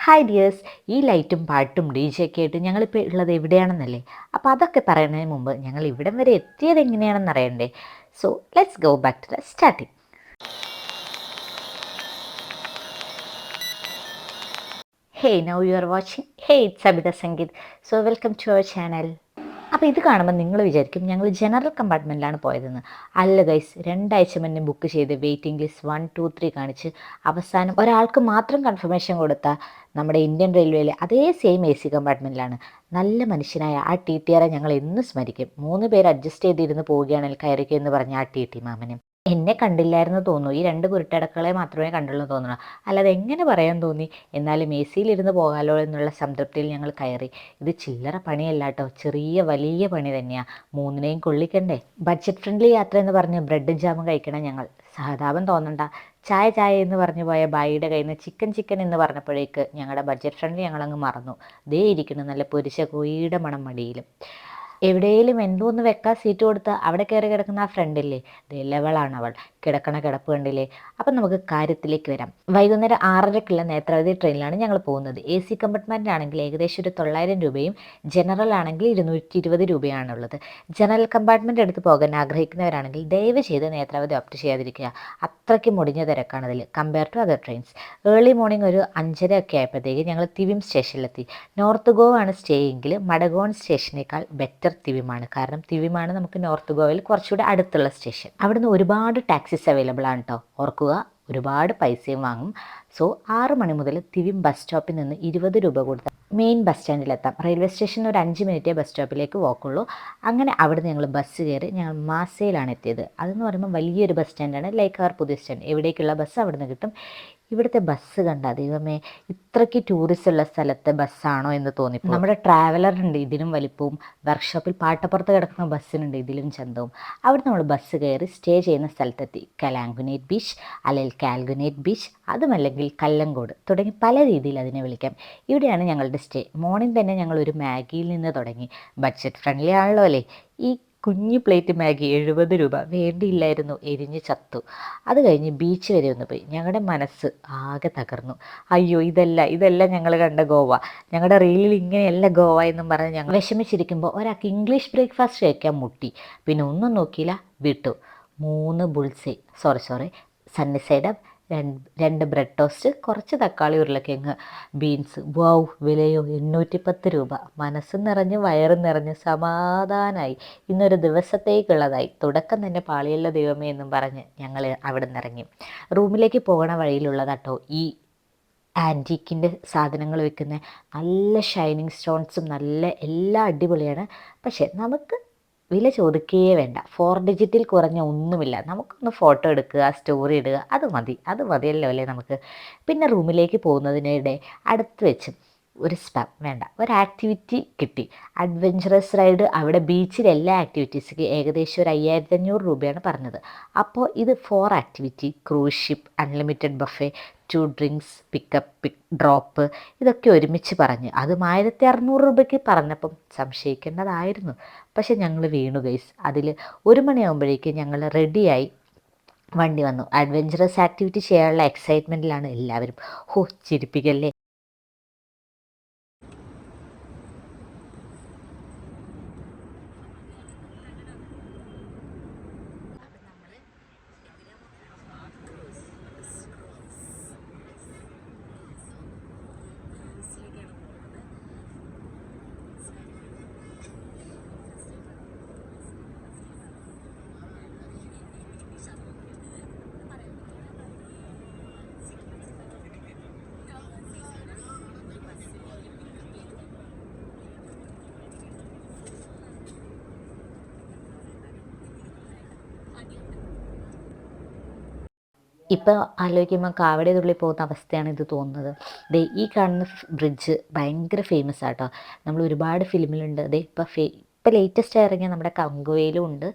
Hi dears, ഈ ലൈറ്റും പാട്ടും ഡി ജെ ഒക്കെ ആയിട്ട് ഞങ്ങളിപ്പോൾ ഉള്ളത് എവിടെയാണെന്നല്ലേ? അപ്പോൾ അതൊക്കെ പറയുന്നതിന് മുമ്പ് ഞങ്ങൾ ഇവിടം വരെ എത്തിയത് എങ്ങനെയാണെന്ന് അറിയണ്ടേ? So let's go back to the starting. Hey, now you are watching. Hey, it's Abitha Sangeeth. So welcome to our channel. അപ്പോൾ ഇത് കാണുമ്പോൾ നിങ്ങൾ വിചാരിക്കും ഞങ്ങൾ ജനറൽ കമ്പാർട്ട്മെൻറ്റിലാണ് പോയതെന്ന്. അല്ല ഗൈസ്, 2 ആഴ്ച മുന്നേ ബുക്ക് ചെയ്ത് വെയിറ്റിംഗ് ലിസ്റ്റ് 1, 2, 3 കാണിച്ച് അവസാനം ഒരാൾക്ക് മാത്രം കൺഫർമേഷൻ കൊടുത്ത നമ്മുടെ ഇന്ത്യൻ റെയിൽവേയിലെ അതേ സെയിം എ സി കമ്പാർട്ട്മെൻറ്റിലാണ്. നല്ല മനുഷ്യനായ ആ ടി ടി ആറെ ഞങ്ങൾ എന്നും സ്മരിക്കും. 3 പേര് അഡ്ജസ്റ്റ് ചെയ്തിരുന്ന് പോവുകയാണെങ്കിൽ കയറിക്കുക എന്ന് പറഞ്ഞ ആ ടി ടി മാമനും. എന്നെ കണ്ടില്ലായിരുന്നു തോന്നുന്നു. ഈ 2 കുരുട്ടടക്കളെ മാത്രമേ കണ്ടുള്ളൂ തോന്നുന്നു. അല്ലാതെ എങ്ങനെ പറയാൻ തോന്നി? എന്നാലും എ സിയിലിരുന്ന് പോകാമല്ലോ എന്നുള്ള സംതൃപ്തിയിൽ ഞങ്ങൾ കയറി. ഇത് ചില്ലറ പണിയല്ല കേട്ടോ, വലിയ പണി തന്നെയാണ്. 3നെയും കൊള്ളിക്കണ്ടേ? ബഡ്ജറ്റ് ഫ്രണ്ട്ലി യാത്ര എന്ന് പറഞ്ഞ് ബ്രെഡും ജാമും കഴിക്കണം ഞങ്ങൾ. സഹതാപം തോന്നണ്ട. ചായ ചായ എന്ന് പറഞ്ഞു പോയ ബായിയുടെ കയ്യിൽ നിന്ന് ചിക്കൻ എന്ന് പറഞ്ഞപ്പോഴേക്ക് ഞങ്ങളുടെ ബഡ്ജറ്റ് ഫ്രണ്ട്ലി ഞങ്ങളങ്ങ് മറന്നു. ദേ ഇരിക്കുന്നു നല്ല പൊരിച്ച കോഴിയുടെ മണം മടിയിലും. എവിടെയെങ്കിലും എന്തോന്ന് വെക്കാൻ സീറ്റ് കൊടുത്താൽ അവിടെ കയറി കിടക്കുന്ന ആ ഫ്രണ്ടില്ലേ, ദേ ലെവളാണ് അവൾ. കിടക്കണ കിടപ്പ് കണ്ടില്ലേ? അപ്പം നമുക്ക് കാര്യത്തിലേക്ക് വരാം. വൈകുന്നേരം 6:30ക്കുള്ള നേത്രാവതി ട്രെയിനിലാണ് ഞങ്ങൾ പോകുന്നത്. എ സി കമ്പാർട്ട്മെൻറ്റാണെങ്കിൽ ഏകദേശം ഒരു 900 രൂപയും ജനറൽ ആണെങ്കിൽ 220 രൂപയാണുള്ളത്. ജനറൽ കമ്പാർട്ട്മെൻറ്റ് എടുത്ത് പോകാൻ ആഗ്രഹിക്കുന്നവരാണെങ്കിൽ ദയവ് ചെയ്ത് നേത്രാവതി ഓപ്റ്റ് ചെയ്യാതിരിക്കുക. അത്രയ്ക്ക് മുടിഞ്ഞ തിരക്കാണ് അതിൽ compare to other trains. Early morning ഒരു 5:30 ഒക്കെ ആയപ്പോഴത്തേക്ക് ഞങ്ങൾ തിവിം സ്റ്റേഷനിലെത്തി. നോർത്ത് ഗോവ ആണ് സ്റ്റേ എങ്കിൽ മഡഗോൺ സ്റ്റേഷനേക്കാൾ ബെറ്റർ തിവിമാണ്. കാരണം തിവിമാണ് നമുക്ക് നോർത്ത് ഗോവയിൽ കുറച്ചുകൂടി അടുത്തുള്ള സ്റ്റേഷൻ. അവിടുന്ന് ഒരുപാട് ടാക്സീസ് അവൈലബിൾ ആണ് കേട്ടോ. ഓർക്കുക, ഒരുപാട് പൈസയും വാങ്ങും. സോ 6 മണി മുതൽ തിവിം ബസ് സ്റ്റോപ്പിൽ നിന്ന് 20 രൂപ കൊടുത്താൽ മെയിൻ ബസ് സ്റ്റാൻഡിലെത്താം. റെയിൽവേ സ്റ്റേഷനിൽ ഒരു 5 മിനിറ്റേ ബസ് സ്റ്റോപ്പിലേക്ക് പോക്കുള്ളൂ. അങ്ങനെ അവിടുന്ന് ഞങ്ങൾ ബസ് കയറി ഞങ്ങൾ മാസയിലാണ് എത്തിയത്. അതെന്ന് പറയുമ്പോൾ വലിയൊരു ബസ് സ്റ്റാൻഡാണ്, ലൈക്ക് അവർ പുതിയ സ്റ്റാൻഡ്. എവിടേക്കുള്ള ബസ് അവിടുന്ന് കിട്ടും. ഇവിടുത്തെ ബസ് കണ്ട ദൈവമേ, ഇത്രയ്ക്ക് ടൂറിസ്റ്റ് ഉള്ള സ്ഥലത്തെ ബസ്സാണോ എന്ന് തോന്നി. നമ്മുടെ ട്രാവലറുണ്ട് ഇതിലും വലിപ്പവും, വർക്ക്ഷോപ്പിൽ പാട്ടപ്പുറത്ത് കിടക്കുന്ന ബസ്സിനുണ്ട് ഇതിലും ചന്തവും. അവിടെ നമ്മൾ ബസ് കയറി സ്റ്റേ ചെയ്യുന്ന സ്ഥലത്തെത്തി. കലാങ്കുനേറ്റ് ബീച്ച്, അല്ലെങ്കിൽ കാൽഗുനേറ്റ് ബീച്ച്, അതുമല്ലെങ്കിൽ കല്ലങ്കോട് തുടങ്ങി പല രീതിയിൽ അതിനെ വിളിക്കാം. ഇവിടെയാണ് ഞങ്ങളുടെ സ്റ്റേ. മോർണിംഗ് തന്നെ ഞങ്ങൾ ഒരു മാഗിയിൽ നിന്ന് തുടങ്ങി. ബഡ്ജറ്റ് ഫ്രണ്ട്ലി ആണല്ലോ അല്ലേ? ഈ കുഞ്ഞു പ്ലേറ്റ് മാഗി 70 രൂപ. വേണ്ടിയില്ലായിരുന്നു, എരിഞ്ഞ് ചത്തു. അത് കഴിഞ്ഞ് ബീച്ച് വരെ ഒന്ന് പോയി. ഞങ്ങളുടെ മനസ്സ് ആകെ തകർന്നു. അയ്യോ, ഇതല്ല ഞങ്ങൾ കണ്ട ഗോവ. ഞങ്ങളുടെ റീലിൽ ഇങ്ങനെയല്ല ഗോവ എന്നും പറഞ്ഞ് ഞങ്ങൾ വിഷമിച്ചിരിക്കുമ്പോൾ ഒരാൾക്ക് ഇംഗ്ലീഷ് ബ്രേക്ക്ഫാസ്റ്റ് കഴിക്കാൻ മുട്ടി. പിന്നെ ഒന്നും നോക്കിയില്ല, വിട്ടു. 3 bull's eye sorry Sunny side up, 2 bread toast, കുറച്ച് തക്കാളി, ഉരുളക്കിഴങ്ങ്, ബീൻസ്. വൗ, വിലയോ 810 രൂപ. മനസ്സ് നിറഞ്ഞ് വയറ് നിറഞ്ഞ് സമാധാനമായി. ഇന്നൊരു ദിവസത്തേക്കുള്ളതായി. തുടക്കം തന്നെ പാളിയല്ല ദൈവമേ എന്നും പറഞ്ഞ് ഞങ്ങൾ അവിടെ നിന്ന് ഇറങ്ങി. റൂമിലേക്ക് പോകണ വഴിയിലുള്ളതാട്ടോ ഈ ആൻറ്റീക്കിൻ്റെ സാധനങ്ങൾ വെക്കുന്ന നല്ല ഷൈനിങ് സ്റ്റോൺസും നല്ല എല്ലാം അടിപൊളിയാണ്. പക്ഷേ നമുക്ക് വില ചോദിക്കുകയേ വേണ്ട. 4 ഡിജിറ്റിൽ കുറഞ്ഞ ഒന്നുമില്ല. നമുക്കൊന്ന് ഫോട്ടോ എടുക്കുക, സ്റ്റോറി ഇടുക, അത് മതിയല്ലോ അല്ലേ നമുക്ക്. പിന്നെ റൂമിലേക്ക് പോകുന്നതിനിടെ അടുത്ത് വെച്ച് ഒരു വേണ്ട, ഒരു ആക്ടിവിറ്റി കിട്ടി. Adventurous ride. അവിടെ ബീച്ചിൽ എല്ലാ ആക്ടിവിറ്റീസിക്ക് ഏകദേശം ഒരു 5500 രൂപയാണ് പറഞ്ഞത്. അപ്പോൾ ഇത് 4 activity, cruise ship, unlimited buffet, 2 drinks, pickup drop, ഇതൊക്കെ ഒരുമിച്ച് പറഞ്ഞ് അതും 1600 രൂപയ്ക്ക് പറഞ്ഞപ്പം സംശയിക്കേണ്ടതായിരുന്നു. പക്ഷെ ഞങ്ങൾ വീണു ഗൈസ്. അതിൽ 1 മണിയാകുമ്പോഴേക്ക് ഞങ്ങൾ റെഡിയായി. വണ്ടി വന്നു. അഡ്വഞ്ചറസ് ആക്ടിവിറ്റി ചെയ്യാനുള്ള എക്സൈറ്റ്മെൻറ്റിലാണ് എല്ലാവരും. ഹോ, ചിരിപ്പിക്കല്ലേ. ഇപ്പോൾ ആലോചിക്കുമ്പോൾ കാവടി തുള്ളി പോകുന്ന അവസ്ഥയാണ് ഇത് തോന്നുന്നത്. ദേ ഈ കാണുന്ന ബ്രിഡ്ജ് ഭയങ്കര ഫേമസ് ആട്ടോ. നമ്മൾ ഒരുപാട് ഫിലിമിലുണ്ട്. ദേ ഇപ്പോൾ ലേറ്റസ്റ്റ് ഇറങ്ങിയ നമ്മുടെ കങ്കുവയിലും ഉണ്ട്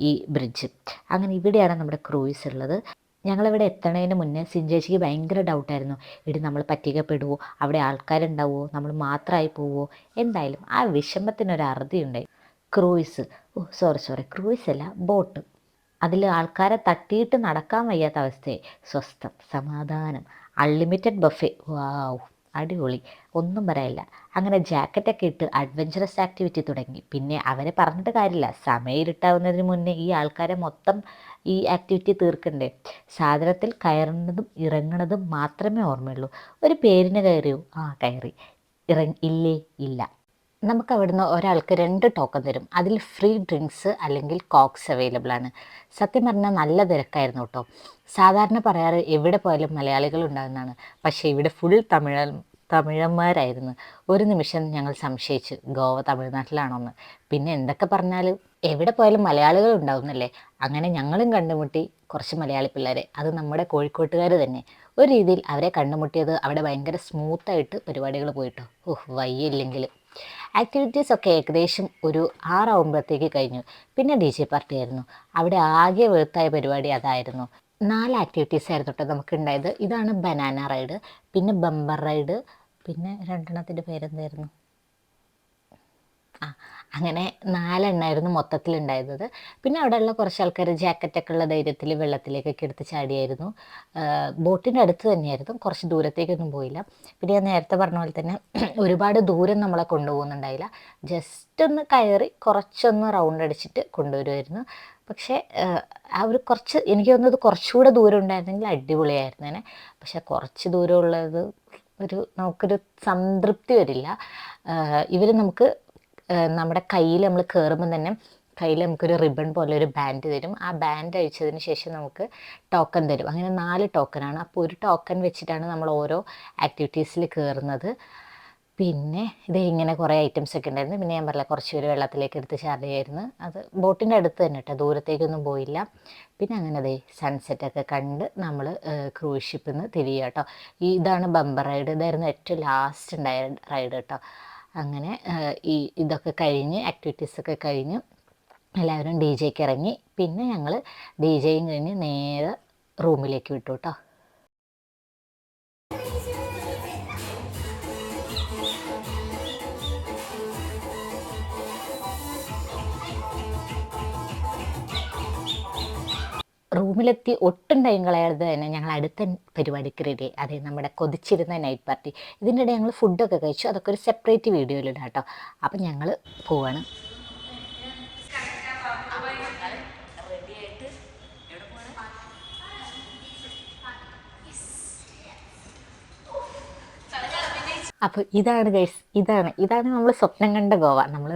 ഈ ബ്രിഡ്ജ്. അങ്ങനെ ഇവിടെയാണ് നമ്മുടെ ക്രൂയിസ് ഉള്ളത്. ഞങ്ങളിവിടെ എത്തണതിന് മുന്നേ സിഞ്ചേച്ചിക്ക് ഭയങ്കര ഡൗട്ടായിരുന്നു. ഇടി നമ്മൾ പറ്റിക്കപ്പെടുവോ, അവിടെ ആൾക്കാരുണ്ടാവുമോ, നമ്മൾ മാത്രമായി പോവോ. എന്തായാലും ആ വിഷമത്തിനൊരു അറുതിയുണ്ടായി. ക്രൂയിസ്, ക്രൂയിസ് അല്ല, ബോട്ട്. അതിൽ ആൾക്കാരെ തട്ടിയിട്ട് നടക്കാൻ വയ്യാത്ത അവസ്ഥയെ. സ്വസ്ഥം, സമാധാനം, അൺലിമിറ്റഡ് ബഫേ. വാവ്, അടിപൊളി, ഒന്നും പറയാനില്ല. അങ്ങനെ ജാക്കറ്റൊക്കെ ഇട്ട് അഡ്വഞ്ചറസ് ആക്ടിവിറ്റി തുടങ്ങി. പിന്നെ അവരെ പറഞ്ഞിട്ട് കാര്യമില്ല, സമയം ഇരുട്ടാവുന്നതിന് മുന്നേ ഈ ആൾക്കാരെ മൊത്തം ഈ ആക്ടിവിറ്റി തീർക്കണ്ടേ. സാധനത്തിൽ കയറുന്നതും ഇറങ്ങുന്നതും മാത്രമേ ഓർമ്മയുള്ളൂ. ഒരു പേരിന് കയറിയോ? ആ കയറി. ഇല്ലേ? ഇല്ല. നമുക്ക് അവിടുന്ന് ഒരാൾക്ക് 2 ടോക്കൺ തരും. അതിൽ ഫ്രീ ഡ്രിങ്ക്സ് അല്ലെങ്കിൽ കോക്സ് അവൈലബിൾ ആണ്. സത്യം പറഞ്ഞാൽ നല്ല തിരക്കായിരുന്നു കേട്ടോ. സാധാരണ പറയാറ് എവിടെ പോയാലും മലയാളികൾ ഉണ്ടാകുന്നതാണ്. പക്ഷേ ഇവിടെ ഫുൾ തമിഴന്മാരായിരുന്നു. ഒരു നിമിഷം ഞങ്ങൾ സംശയിച്ചു ഗോവ തമിഴ്നാട്ടിലാണോന്ന്. പിന്നെ എന്തൊക്കെ പറഞ്ഞാലും എവിടെ പോയാലും മലയാളികൾ ഉണ്ടാകുന്നല്ലേ. അങ്ങനെ ഞങ്ങളും കണ്ടുമുട്ടി കുറച്ച് മലയാളി പിള്ളേരെ. അത് നമ്മുടെ കോഴിക്കോട്ടുകാർ തന്നെ. ഒരു രീതിയിൽ അവരെ കണ്ടുമുട്ടിയത് അവിടെ ഭയങ്കര സ്മൂത്തായിട്ട് പരിപാടികൾ പോയിട്ടോ. വയ്യില്ലെങ്കിൽ ആക്ടിവിറ്റീസ് ഒക്കെ ഏകദേശം ഒരു 6 കഴിഞ്ഞു. പിന്നെ ഡി ജെ പാർട്ടി ആയിരുന്നു. അവിടെ ആകെ വെളുത്തായ പരിപാടി അതായിരുന്നു. 4 ആക്ടിവിറ്റീസ് ആയിരുന്നു കേട്ടോ നമുക്ക് ഉണ്ടായത്. ഇതാണ് ബനാന റൈഡ്, പിന്നെ ബമ്പർ റൈഡ്, പിന്നെ രണ്ടെണ്ണത്തിൻ്റെ പേരെന്തായിരുന്നു, ആ അങ്ങനെ 4 എണ്ണമായിരുന്നു മൊത്തത്തിലുണ്ടായിരുന്നത്. പിന്നെ അവിടെയുള്ള കുറച്ച് ആൾക്കാർ ജാക്കറ്റൊക്കെ ഉള്ള ധൈര്യത്തിൽ വെള്ളത്തിലേക്കൊക്കെ എടുത്ത് ചാടിയായിരുന്നു. ബോട്ടിൻ്റെ അടുത്ത് തന്നെയായിരുന്നു, കുറച്ച് ദൂരത്തേക്കൊന്നും പോയില്ല. പിന്നെ ഞാൻ നേരത്തെ പറഞ്ഞ പോലെ തന്നെ ഒരുപാട് ദൂരം നമ്മളെ കൊണ്ടുപോകുന്നുണ്ടായില്ല. ജസ്റ്റ് ഒന്ന് കയറി കുറച്ചൊന്ന് റൗണ്ട് അടിച്ചിട്ട് കൊണ്ടുവരുമായിരുന്നു. പക്ഷേ ആ ഒരു കുറച്ച് എനിക്ക് തോന്നുന്നത് കുറച്ചുകൂടെ ദൂരം ഉണ്ടായിരുന്നെങ്കിൽ അടിപൊളിയായിരുന്നേനെ. പക്ഷേ കുറച്ച് ദൂരമുള്ളത് നമുക്കൊരു സംതൃപ്തി വരില്ല. ഇവർ നമുക്ക് നമ്മുടെ കയ്യിൽ നമ്മൾ കയറുമ്പം തന്നെ കയ്യിൽ നമുക്കൊരു റിബൺ പോലെ ഒരു ബാൻഡ് തരും. ആ ബാൻഡ് അഴിച്ചതിന് ശേഷം നമുക്ക് ടോക്കൺ തരും. അങ്ങനെ 4 ടോക്കണാണ്. അപ്പോൾ ഒരു ടോക്കൺ വെച്ചിട്ടാണ് നമ്മൾ ഓരോ ആക്ടിവിറ്റീസിൽ കയറുന്നത്. പിന്നെ ഇങ്ങനെ കുറേ ഐറ്റംസ് ഒക്കെ ഉണ്ടായിരുന്നു. പിന്നെ ഞാൻ പറഞ്ഞില്ല കുറച്ച് പേര് വെള്ളത്തിലേക്ക് എടുത്ത് ചാടുകയായിരുന്നു. അത് ബോട്ടിൻ്റെ അടുത്ത് തന്നെ കേട്ടോ, ദൂരത്തേക്കൊന്നും പോയില്ല. പിന്നെ അങ്ങനെ സൺസെറ്റൊക്കെ കണ്ട് നമ്മൾ ക്രൂസ് ഷിപ്പിൽ നിന്ന് തിരികെ കേട്ടോ. ഇതാണ് ബമ്പർ റൈഡ്. ഇതായിരുന്നു ഏറ്റവും ലാസ്റ്റ് ഉണ്ടായ റൈഡ് കേട്ടോ. അങ്ങനെ ഇതൊക്കെ കഴിഞ്ഞ് ആക്ടിവിറ്റീസൊക്കെ കഴിഞ്ഞ് എല്ലാവരും ഡി ജെക്ക് ഇറങ്ങി. പിന്നെ ഞങ്ങൾ ഡി ജെയും കഴിഞ്ഞ് നേരെ റൂമിലേക്ക് വിട്ടു കേട്ടോ. റൂമിലെത്തി ഒട്ടും ടൈം കളയാതെ തന്നെ ഞങ്ങൾ അടുത്ത പരിപാടിക്ക് റെഡി. അതെ, നമ്മുടെ കൊതിച്ചിരുന്ന നൈറ്റ് പാർട്ടി. ഇതിൻ്റെ ഇടയിൽ ഞങ്ങൾ ഫുഡൊക്കെ കഴിച്ചു. അതൊക്കെ ഒരു സെപ്പറേറ്റ് വീഡിയോയിലിടാം കേട്ടോ. അപ്പം ഞങ്ങൾ പോവാണ്. അപ്പോൾ ഇതാണ് ഗൈസ്, ഇതാണ് നമ്മൾ സ്വപ്നം കണ്ട ഗോവ. നമ്മൾ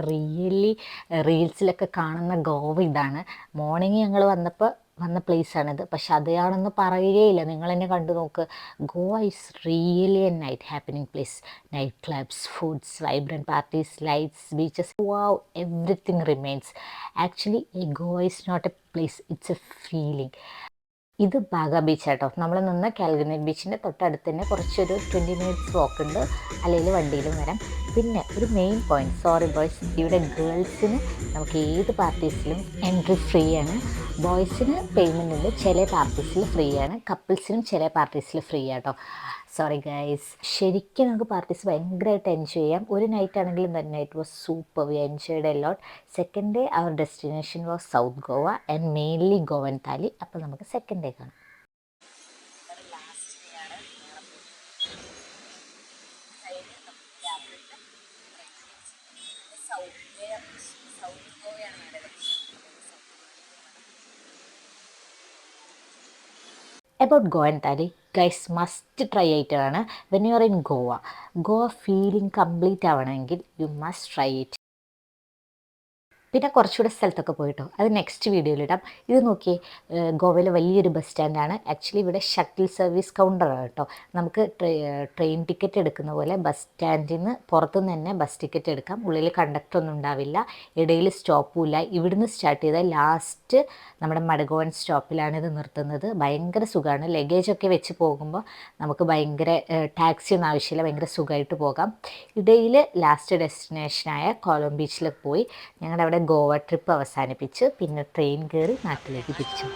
റീൽസിലൊക്കെ കാണുന്ന ഗോവ ഇതാണ്. മോർണിംഗ് ഞങ്ങൾ വന്ന പ്ലേസാണിത്. പക്ഷെ അതാണെന്ന് പറയുകയില്ല, നിങ്ങൾ തന്നെ കണ്ടു നോക്ക്. Goa is really a night happening place. Night clubs, foods, vibrant parties, lights, beaches, wow, everything remains. Actually Goa is not a place, it's a feeling. ഇത് ബാഗ ബീച്ചാട്ടോ. നമ്മൾ നിന്ന് കാൽഗനേറ്റ് ബീച്ചിൻ്റെ തൊട്ടടുത്ത് തന്നെ കുറച്ചൊരു 20 മിനിറ്റ്സ് വാക്ക് ഉണ്ട്. അല്ലെങ്കിൽ വണ്ടിയിലും വരാം. പിന്നെ ഒരു മെയിൻ പോയിന്റ്, സോറി ബോയ്സ്, ഇവിടെ ഗേൾസിന് നമുക്ക് ഏത് പാർട്ടീസിലും എൻട്രി ഫ്രീ ആണ്. ബോയ്സിന് പേയ്മെൻ്റ് ഉണ്ട്. ചില പാർട്ടീസിൽ ഫ്രീ ആണ്. കപ്പിൾസിനും ചില പാർട്ടീസിൽ ഫ്രീ ആട്ടോ. Sorry guys. ശരിക്കും നമുക്ക് പാർട്ടീസ് ഭയങ്കരമായിട്ട് എൻജോയ് ചെയ്യാം. ഒരു നൈറ്റ് ആണെങ്കിലും the night was super. We enjoyed a lot. Second day our destination was south Goa and mainly Goan thali. അപ്പോൾ നമുക്ക് സെക്കൻഡ് ഡേ കാണാം. About Goan Thali, guys must try it. When you are in Goa feeling complete ആവണമെങ്കിൽ you must try it. പിന്നെ കുറച്ചുകൂടെ സ്ഥലത്തൊക്കെ പോയിട്ടോ, അത് next വീഡിയോയിലിടാം. ഇത് നോക്കിയേ, ഗോവയിലെ വലിയൊരു ബസ് സ്റ്റാൻഡാണ്. ആക്ച്വലി ഇവിടെ ഷട്ടിൽ സർവീസ് കൗണ്ടറാണ് കേട്ടോ. നമുക്ക് ട്രെയിൻ ടിക്കറ്റ് എടുക്കുന്ന പോലെ ബസ് സ്റ്റാൻഡിൽ നിന്ന് പുറത്തുനിന്ന് തന്നെ ബസ് ടിക്കറ്റ് എടുക്കാം. ഉള്ളിൽ കണ്ടക്ടറൊന്നും ഉണ്ടാവില്ല, ഇടയിൽ സ്റ്റോപ്പും ഇല്ല. ഇവിടുന്ന് സ്റ്റാർട്ട് ചെയ്താൽ ലാസ്റ്റ് നമ്മുടെ മടഗോവൻ സ്റ്റോപ്പിലാണ് ഇത് നിർത്തുന്നത്. ഭയങ്കര സുഖമാണ്. ലഗേജൊക്കെ വെച്ച് പോകുമ്പോൾ നമുക്ക് ഭയങ്കര ടാക്സി ഒന്നും ആവശ്യമില്ല, ഭയങ്കര സുഖമായിട്ട് പോകാം. ഇടയിൽ ലാസ്റ്റ് ഡെസ്റ്റിനേഷനായ കോളം ബീച്ചിൽ പോയി ഞങ്ങളുടെ അവിടെ ഗോവ ട്രിപ്പ് അവസാനിപ്പിച്ച് പിന്നെ ട്രെയിൻ കയറി നാട്ടിലേക്ക് തിരിച്ചു.